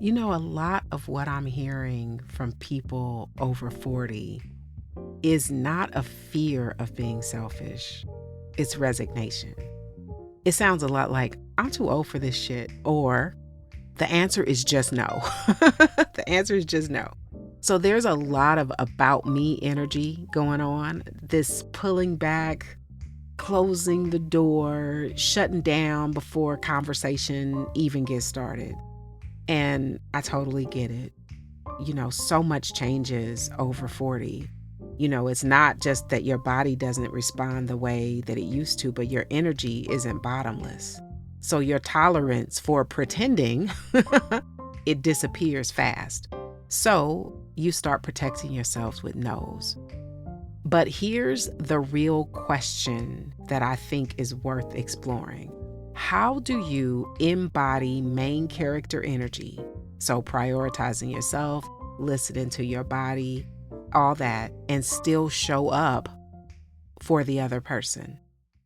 A lot of what I'm hearing from people over 40 is not a fear of being selfish, it's resignation. It sounds a lot like, I'm too old for this shit, or the answer is just no. The answer is just no. So there's a lot of about me energy going on, this pulling back, closing the door, shutting down before conversation even gets started. And I totally get it. So much changes over 40. It's not just that your body doesn't respond the way that it used to, but your energy isn't bottomless. So your tolerance for pretending, it disappears fast. So you start protecting yourselves with no's. But here's the real question that I think is worth exploring. How do you embody main character energy? So prioritizing yourself, listening to your body, all that, and still show up for the other person.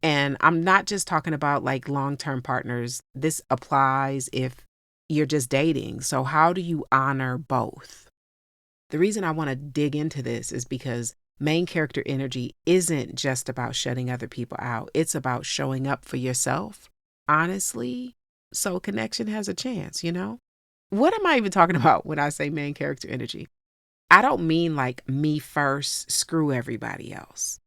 And I'm not just talking about like long-term partners. This applies if you're just dating. So how do you honor both? The reason I want to dig into this is because main character energy isn't just about shutting other people out. It's about showing up for yourself, honestly, so connection has a chance. What am I even talking about when I say main character energy? I don't mean like me first, screw everybody else.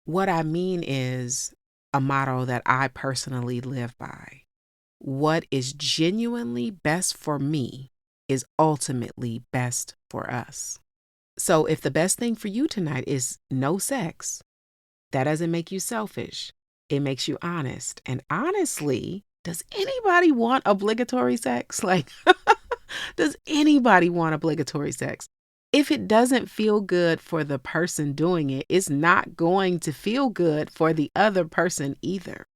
What I mean is a motto that I personally live by. What is genuinely best for me is ultimately best for us. So if the best thing for you tonight is no sex, that doesn't make you selfish. It makes you honest. And honestly, does anybody want obligatory sex? Like, does anybody want obligatory sex? If it doesn't feel good for the person doing it, it's not going to feel good for the other person either.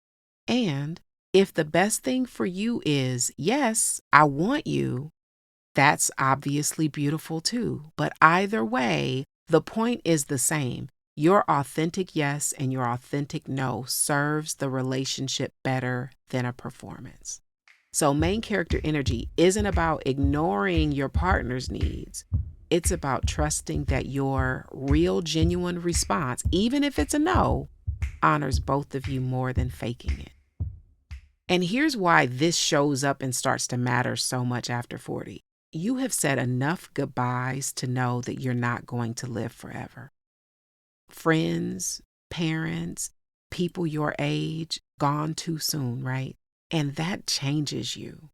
And if the best thing for you is, yes, I want you, that's obviously beautiful too. But either way, the point is the same. Your authentic yes and your authentic no serves the relationship better than a performance. So main character energy isn't about ignoring your partner's needs. It's about trusting that your real, genuine response, even if it's a no, honors both of you more than faking it. And here's why this shows up and starts to matter so much after 40. You have said enough goodbyes to know that you're not going to live forever. Friends, parents, people your age, gone too soon, right? And that changes you.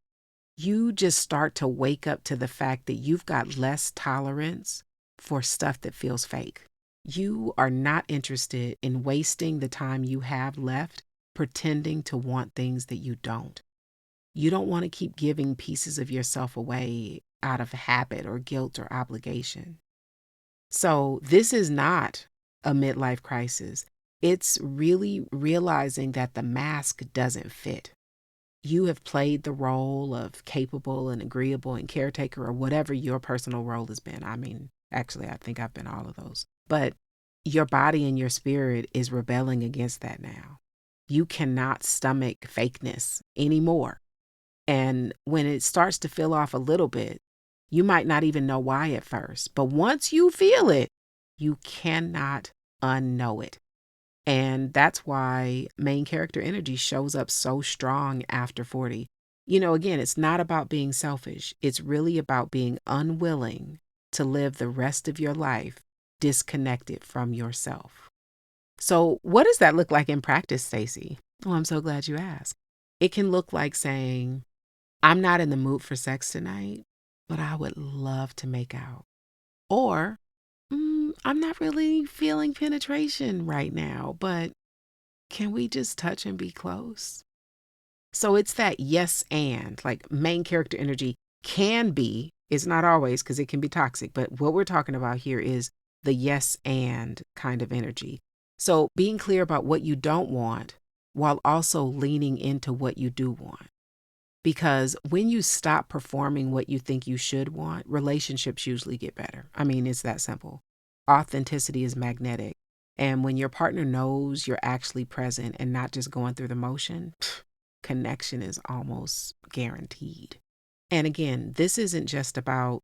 You just start to wake up to the fact that you've got less tolerance for stuff that feels fake. You are not interested in wasting the time you have left pretending to want things that you don't. You don't want to keep giving pieces of yourself away out of habit or guilt or obligation. So this is not a midlife crisis. It's really realizing that the mask doesn't fit. You have played the role of capable and agreeable and caretaker or whatever your personal role has been. I mean, actually, I think I've been all of those. But your body and your spirit is rebelling against that now. You cannot stomach fakeness anymore. And when it starts to feel off a little bit, you might not even know why at first. But once you feel it, you cannot unknow it. And that's why main character energy shows up so strong after 40. Again, it's not about being selfish. It's really about being unwilling to live the rest of your life disconnected from yourself. So what does that look like in practice, Stacey? Oh, I'm so glad you asked. It can look like saying, I'm not in the mood for sex tonight, but I would love to make out. Or, I'm not really feeling penetration right now, but can we just touch and be close? So it's that yes and, like main character energy can be, it's not always because it can be toxic, but what we're talking about here is the yes and kind of energy. So being clear about what you don't want while also leaning into what you do want. Because when you stop performing what you think you should want, relationships usually get better. I mean, it's that simple. Authenticity is magnetic. And when your partner knows you're actually present and not just going through the motion, connection is almost guaranteed. And again, this isn't just about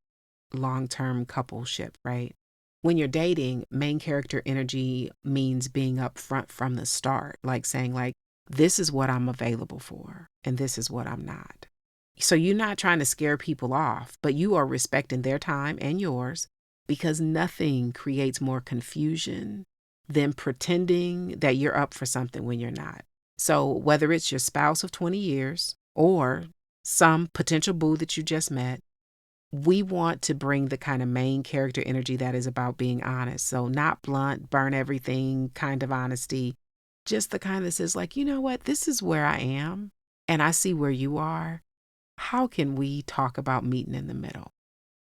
long-term coupleship, right? When you're dating, main character energy means being upfront from the start, like saying like, this is what I'm available for and this is what I'm not. So you're not trying to scare people off, but you are respecting their time and yours, because nothing creates more confusion than pretending that you're up for something when you're not. So whether it's your spouse of 20 years or some potential boo that you just met, we want to bring the kind of main character energy that is about being honest. So not blunt, burn everything kind of honesty, just the kind that says like, you know what, this is where I am and I see where you are. How can we talk about meeting in the middle?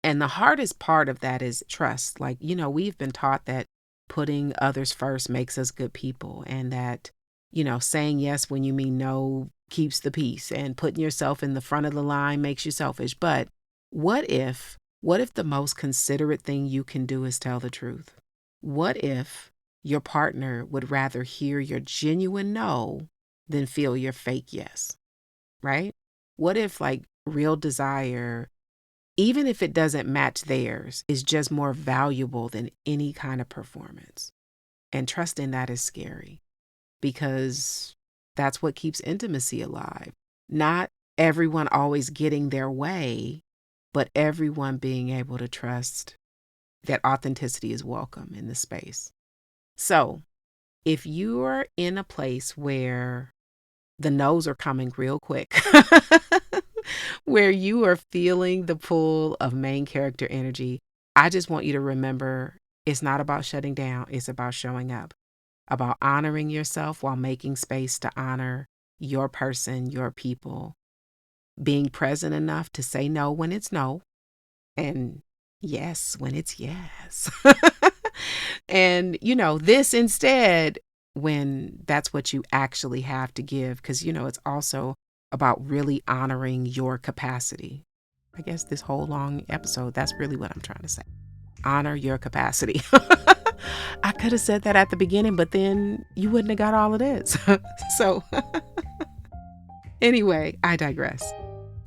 And the hardest part of that is trust. Like, we've been taught that putting others first makes us good people, and that, saying yes when you mean no keeps the peace, and putting yourself in the front of the line makes you selfish. But what if the most considerate thing you can do is tell the truth? What if your partner would rather hear your genuine no than feel your fake yes, right? What if like real desire, even if it doesn't match theirs, is just more valuable than any kind of performance? And trusting that is scary, because that's what keeps intimacy alive. Not everyone always getting their way, but everyone being able to trust that authenticity is welcome in the space. So if you're in a place where the no's are coming real quick, where you are feeling the pull of main character energy, I just want you to remember, it's not about shutting down, it's about showing up, about honoring yourself while making space to honor your person, your people, being present enough to say no when it's no, and yes when it's yes. And, this instead when that's what you actually have to give, because, it's also about really honoring your capacity. I guess this whole long episode, that's really what I'm trying to say. Honor your capacity. I could have said that at the beginning, but then you wouldn't have got all of this. So anyway, I digress.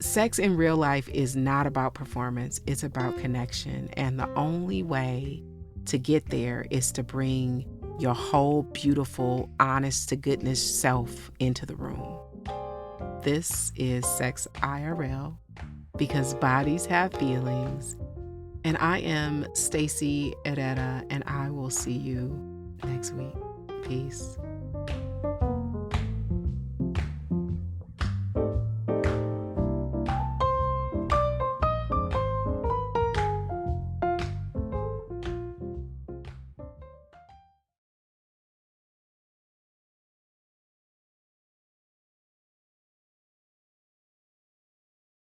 Sex in real life is not about performance. It's about connection. And the only way to get there is to bring your whole beautiful, honest to goodness self into the room. This is Sex IRL, because bodies have feelings. And I am Stacey Herrera, and I will see you next week. Peace.